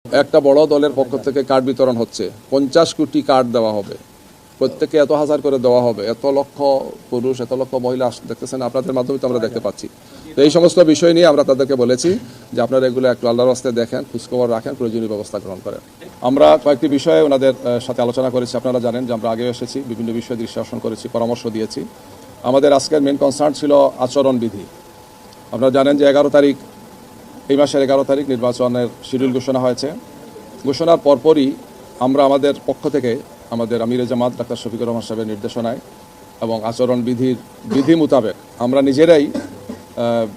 একটা বড় দলের পক্ষ থেকে কার্ড বিতরণ হচ্ছে, 50 কোটি কার্ড দেওয়া হবে, প্রত্যেকে এত হাজার করে দেওয়া হবে, এত লক্ষ পুরুষ এত লক্ষ মহিলা দেখতেছেন, আপনাদের মাধ্যমে তো আমরা দেখতে পাচ্ছি। তো এই সমস্ত বিষয় নিয়ে আমরা তাদেরকে বলেছি যে আপনারা এগুলো একটু আল্লাহর রাস্তায় দেখেন, খোঁজখবর রাখেন, প্রয়োজনীয় ব্যবস্থা গ্রহণ করেন। আমরা কয়েকটি বিষয়ে ওনাদের সাথে আলোচনা করেছি। আপনারা জানেন যে আমরা আগেও এসেছি, বিভিন্ন বিষয়ে দৃষ্টি আকর্ষণ করেছি, পরামর্শ দিয়েছি। আমাদের আজকের মেন কনসার্ন ছিল আচরণবিধি। আপনারা জানেন যে 11 তারিখ, এই মাসের 11 তারিখ নির্বাচনের শিডিউল ঘোষণা হয়েছে। ঘোষণার পরপরই আমরা আমাদের পক্ষ থেকে আমাদের আমিরে জামাত ডাক্তার শফিকুর রহমান সাহেবের নির্দেশনায় এবং আচরণবিধির বিধি মোতাবেক আমরা নিজেরাই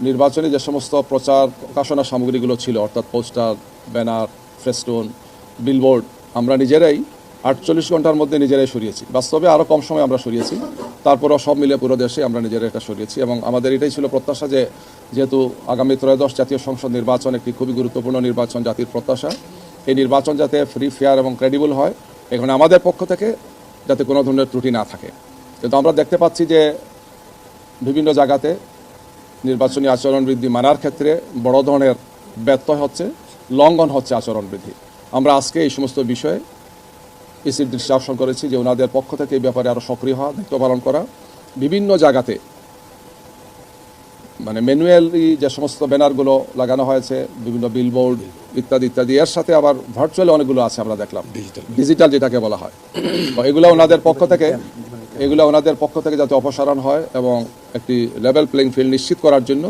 নির্বাচনী যে সমস্ত প্রচার প্রকাশনা সামগ্রীগুলো ছিল, অর্থাৎ পোস্টার, ব্যানার, ফেস্টুন, বিলবোর্ড, আমরা নিজেরাই 48 ঘন্টার মধ্যে নিজেরাই সরিয়েছি। বাস্তবে আরও কম সময় আমরা সরিয়েছি, তারপরও সব মিলে পুরো দেশে আমরা নিজেরাই এটা সরিয়েছি। এবং আমাদের এটাই ছিল প্রত্যাশা যে যেহেতু আগামী ত্রয়োদশ জাতীয় সংসদ নির্বাচন একটি খুবই গুরুত্বপূর্ণ নির্বাচন, জাতির প্রত্যাশা, এই নির্বাচন যাতে ফ্রি, ফেয়ার এবং ক্রেডিবল হয়, এখানে আমাদের পক্ষ থেকে যাতে কোনো ধরনের ত্রুটি না থাকে। কিন্তু আমরা দেখতে পাচ্ছি যে বিভিন্ন জায়গাতে নির্বাচনী আচরণবিধি মানার ক্ষেত্রে বড় ধরনের ব্যত্যয় হচ্ছে, লঙ্ঘন হচ্ছে আচরণবিধি। আমরা আজকে এই সমস্ত বিষয়ে ইসির দৃষ্টি আকর্ষণ করেছি যে ওনাদের পক্ষ থেকে এই ব্যাপারে আরও সক্রিয় হওয়া, দায়িত্ব পালন করা। বিভিন্ন জায়গাতে মানে ম্যানুয়ালি যে সমস্ত ব্যানারগুলো লাগানো হয়েছে, বিভিন্ন বিলবোর্ড ইত্যাদি ইত্যাদি, এর সাথে আবার ভার্চুয়ালি অনেকগুলো আছে, আমরা দেখলাম ডিজিটাল যেটাকে বলা হয়। এগুলো ওনাদের পক্ষ থেকে যাতে অপসারণ হয় এবং একটি লেভেল প্লেইং ফিল্ড নিশ্চিত করার জন্য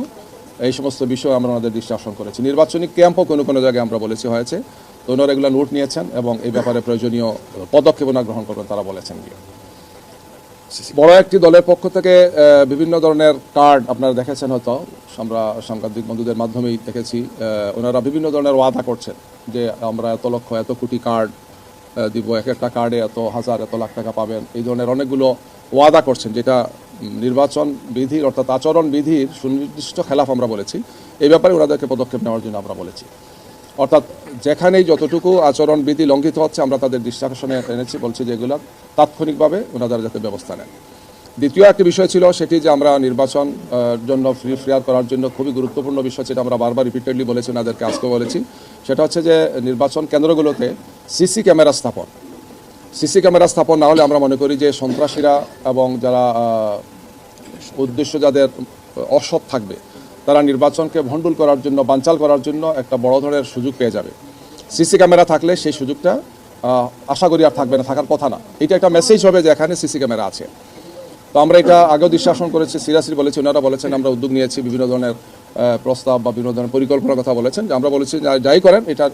এই সমস্ত বিষয় আমরা ওনাদের দৃষ্টি আকর্ষণ করেছি। নির্বাচনী ক্যাম্পও কোনো জায়গায় আমরা বলেছি হয়েছে, তো ওনারা এগুলো নোট নিয়েছেন এবং এই ব্যাপারে প্রয়োজনীয় পদক্ষেপ ওনারা গ্রহণ করবেন, তারা বলেছেন। বড় একটি দলের পক্ষ থেকে বিভিন্ন ধরনের কার্ড আপনারা দেখেছেন, হয়তো আমরা সাংবাদিক বন্ধুদের মাধ্যমেই দেখেছি, ওনারা বিভিন্ন ধরনের ওয়াদা করছেন যে আমরা এত লক্ষ এত কোটি কার্ড দিব, এক একটা কার্ডে এত হাজার এত লাখ টাকা পাবেন, এই ধরনের অনেকগুলো ওয়াদা করছেন, যেটা নির্বাচন বিধির অর্থাৎ আচরণ বিধির সুনির্দিষ্ট খেলাফ আমরা বলেছি। এই ব্যাপারে ওনাদেরকে পদক্ষেপ নেওয়ার জন্য আমরা বলেছি। অর্থাৎ যেখানেই যতটুকু আচরণ বিধি লঙ্ঘিত হচ্ছে আমরা তাদের দৃষ্টি আকর্ষণে এনেছি, বলছি যে এগুলো তাৎক্ষণিকভাবে ওনারা যাতে ব্যবস্থা নেন। দ্বিতীয় একটি বিষয় ছিল সেটি যে আমরা নির্বাচন জন্য ফ্রি ফেয়ার করার জন্য খুবই গুরুত্বপূর্ণ বিষয়, যেটা আমরা বারবার রিপিটেডলি বলেছি, ওনাদেরকে আজকে বলেছি, সেটা হচ্ছে যে নির্বাচন কেন্দ্রগুলোতে সিসি ক্যামেরা স্থাপন না হলে আমরা মনে করি যে সন্ত্রাসীরা এবং যারা উদ্দেশ্য যাদের অসৎ থাকবে তারা নির্বাচনকে ভণ্ডুল করার জন্য, বানচাল করার জন্য একটা বড় ধরনের সুযোগ পেয়ে যাবে। সিসি ক্যামেরা থাকলে সেই সুযোগটা আশা করি আর থাকবে না, থাকার কথা না। এটা একটা মেসেজ হবে যে এখানে সিসি ক্যামেরা আছে। তো আমরা এটা আগেও দৃষ্টি আকর্ষণ করেছি, সিরিয়াসলি বলেছি, ওনারা বলেছেন, আমরা উদ্যোগ নিয়েছি, বিভিন্ন ধরনের প্রস্তাব বা বিভিন্ন ধরনের পরিকল্পনার কথা বলেছেন, যে আমরা বলেছি যাই করেন এটা